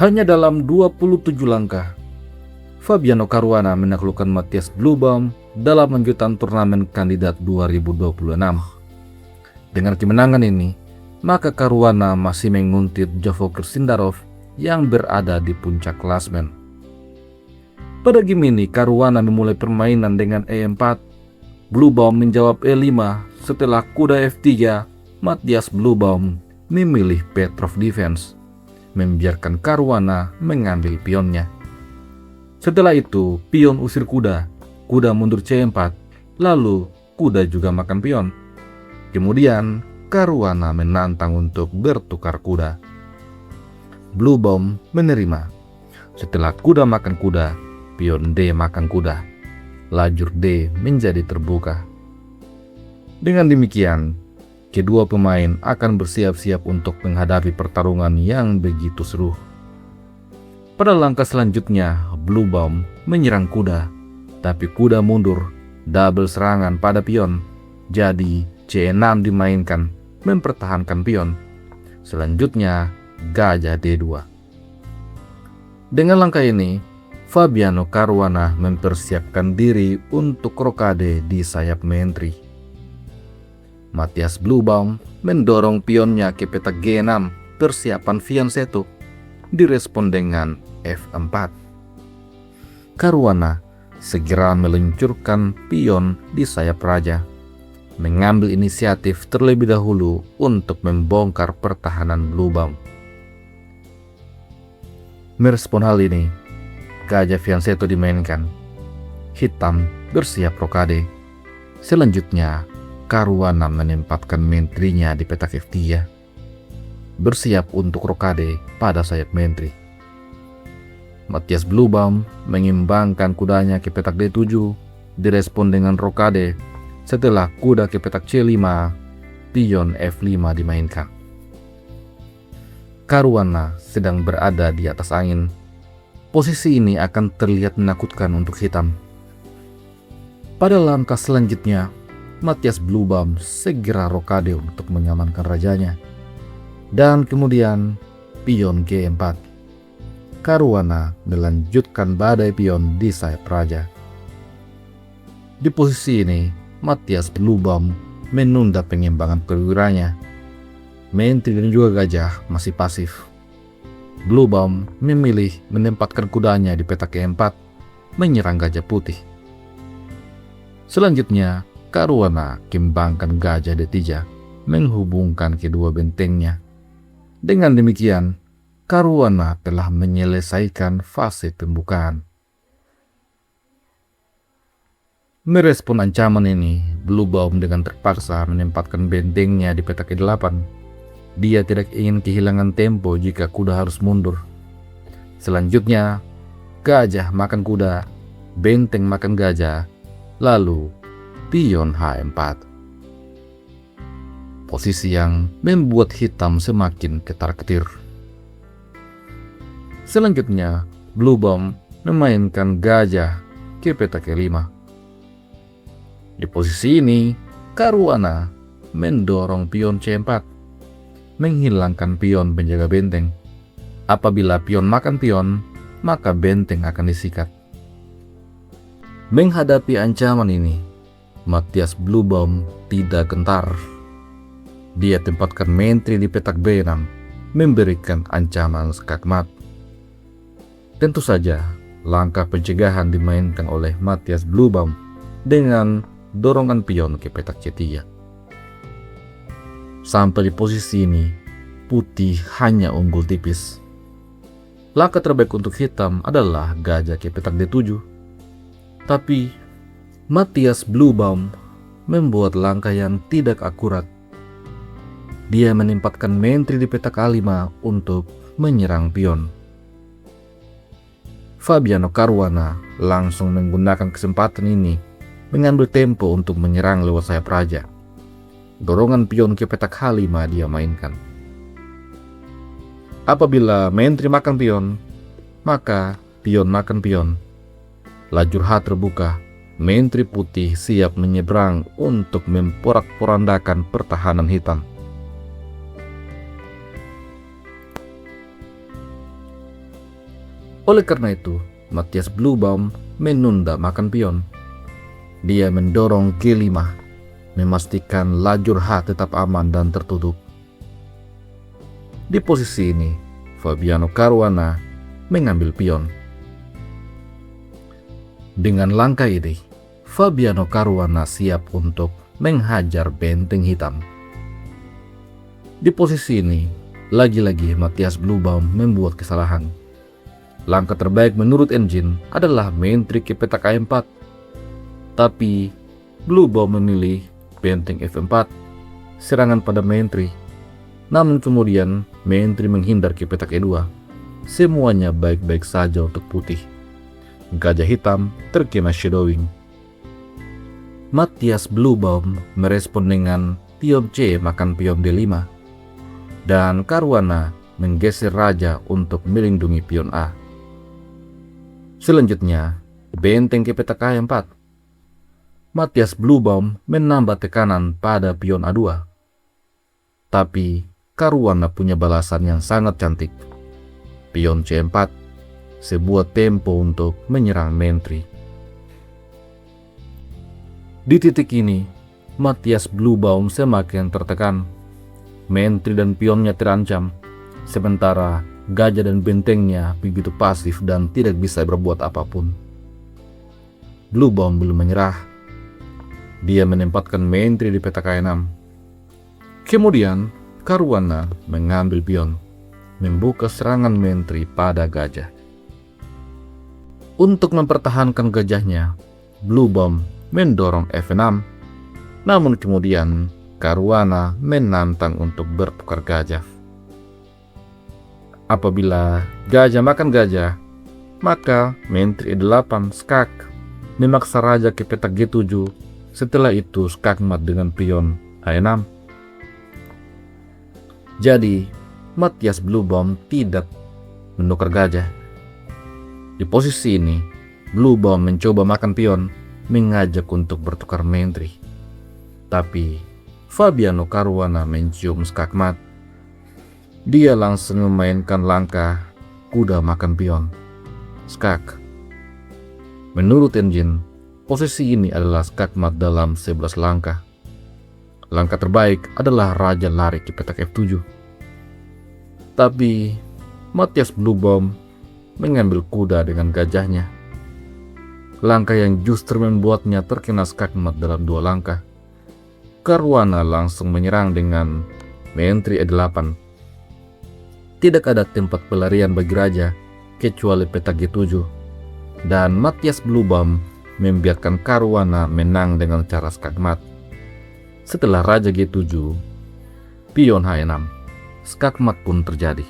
Hanya dalam 27 langkah, Fabiano Caruana menaklukkan Matthias Bluebaum dalam lanjutan turnamen kandidat 2026. Dengan kemenangan ini, maka Caruana masih menguntit Jovokar Sindarov yang berada di puncak klasmen. Pada game ini, Caruana memulai permainan dengan E4. Bluebaum menjawab E5 setelah kuda F3. Matthias Bluebaum memilih Petrov defense, membiarkan Caruana mengambil pionnya. Setelah itu, pion usir kuda, kuda mundur C4, lalu kuda juga makan pion. Kemudian, Caruana menantang untuk bertukar kuda. Bluebaum menerima. Setelah kuda makan kuda, pion D makan kuda. Lajur D menjadi terbuka. Dengan demikian, kedua pemain akan bersiap-siap untuk menghadapi pertarungan yang begitu seru. Pada langkah selanjutnya, Bluebaum menyerang kuda, tapi kuda mundur, double serangan pada pion. Jadi C6 dimainkan, mempertahankan pion. Selanjutnya, gajah D2. Dengan langkah ini, Fabiano Caruana mempersiapkan diri untuk rokade di sayap menteri. Matthias Bluebaum mendorong pionnya ke petak G6, persiapan fianchetto, direspon dengan F4. Caruana segera meluncurkan pion di sayap raja, mengambil inisiatif terlebih dahulu untuk membongkar pertahanan Bluebaum. Merespon hal ini, gajah fianchetto dimainkan. Hitam bersiap rokade. Selanjutnya, Caruana menempatkan menterinya di petak F3, bersiap untuk rokade pada sayap menteri. Matthias Bluebaum mengimbangkan kudanya ke petak D7, direspon dengan rokade. Setelah kuda ke petak C5, pion F5 dimainkan. Caruana sedang berada di atas angin. Posisi ini akan terlihat menakutkan untuk hitam. Pada langkah selanjutnya, Matthias Bluebaum segera rokade untuk mengamankan rajanya. Dan kemudian pion G4. Caruana melanjutkan badai pion di sayap raja. Di posisi ini, Matthias Bluebaum menunda pengembangan perwiranya. Menteri dan juga gajah masih pasif. Bluebaum memilih menempatkan kudanya di petak E4, menyerang gajah putih. Selanjutnya, Caruana kembangkan gajah D3, menghubungkan kedua bentengnya. Dengan demikian, Caruana telah menyelesaikan fase pembukaan. Merespon ancaman ini, Bluebaum dengan terpaksa menempatkan bentengnya di petak E8. Dia tidak ingin kehilangan tempo jika kuda harus mundur. Selanjutnya, gajah makan kuda, benteng makan gajah, lalu pion H4. Posisi yang membuat hitam semakin ketar-ketir. Selanjutnya, Bluebaum memainkan gajah ke petak E5. Di posisi ini, Caruana mendorong pion C4, menghilangkan pion penjaga benteng. Apabila pion makan pion, maka benteng akan disikat. Menghadapi ancaman ini, Matthias Bluebaum tidak gentar. Dia tempatkan menteri di petak B6, memberikan ancaman skakmat. Tentu saja, langkah pencegahan dimainkan oleh Matthias Bluebaum dengan dorongan pion ke petak C3. Sampai di posisi ini, putih hanya unggul tipis. Langkah terbaik untuk hitam adalah gajah ke petak D7. Tapi Matthias Bluebaum membuat langkah yang tidak akurat. Dia menempatkan menteri di petak A5 untuk menyerang pion. Fabiano Caruana langsung menggunakan kesempatan ini, mengambil tempo untuk menyerang lewat sayap raja. Dorongan pion ke petak H5 dia mainkan. Apabila menteri makan pion, maka pion makan pion. Lajur H terbuka, menteri putih siap menyeberang untuk memporak-porandakan pertahanan hitam. Oleh karena itu, Matthias Bluebaum menunda makan pion. Dia mendorong G5, memastikan lajur H tetap aman dan tertutup. Di posisi ini, Fabiano Caruana mengambil pion. Dengan langkah ini, Fabiano Caruana siap untuk menghajar benteng hitam. Di posisi ini, lagi-lagi Matthias Bluebaum membuat kesalahan. Langkah terbaik menurut engine adalah main trick ke petak A4. Tapi Bluebaum memilih benteng F4, serangan pada main tree. Namun kemudian main tree menghindar ke petak E2. Semuanya baik-baik saja untuk putih. Gajah hitam terkena shadowing. Matthias Bluebaum merespon dengan pion C makan pion D5. Dan Caruana menggeser raja untuk melindungi pion A. Selanjutnya, benteng ke petak A4. Matthias Bluebaum menambah tekanan pada pion A2. Tapi Caruana punya balasan yang sangat cantik. Pion C4, sebuah tempo untuk menyerang main tree. Di titik ini, Matthias Bluebaum semakin tertekan. Main tree dan pionnya terancam, sementara gajah dan bentengnya begitu pasif dan tidak bisa berbuat apapun. Bluebaum belum menyerah. Dia menempatkan main tree di petak A6. Kemudian, Caruana mengambil pion, membuka serangan main tree pada gajah. Untuk mempertahankan gajahnya, Bluebaum mendorong F6. Namun kemudian Caruana menantang untuk bertukar gajah. Apabila gajah makan gajah, maka main tree E8 skak memaksa raja ke petak G7. Setelah itu skakmat dengan pion A6. Jadi Matthias Bluebaum tidak menukar gajah. Di posisi ini, Bluebaum mencoba makan pion, mengajak untuk bertukar main tree. Tapi Fabiano Caruana mencium skakmat. Dia langsung memainkan langkah kuda makan pion, skak. Menurut engine, posisi ini adalah skakmat dalam 11 langkah. Langkah terbaik adalah raja lari ke petak F7. Tapi Matthias Bluebaum mengambil kuda dengan gajahnya. Langkah yang justru membuatnya terkena skakmat dalam 2 langkah. Caruana langsung menyerang dengan main tree E8. Tidak ada tempat pelarian bagi raja kecuali petak G7. Dan Matthias Bluebaum membiarkan Caruana menang dengan cara skakmat. Setelah raja G7, pion H6, skakmat pun terjadi.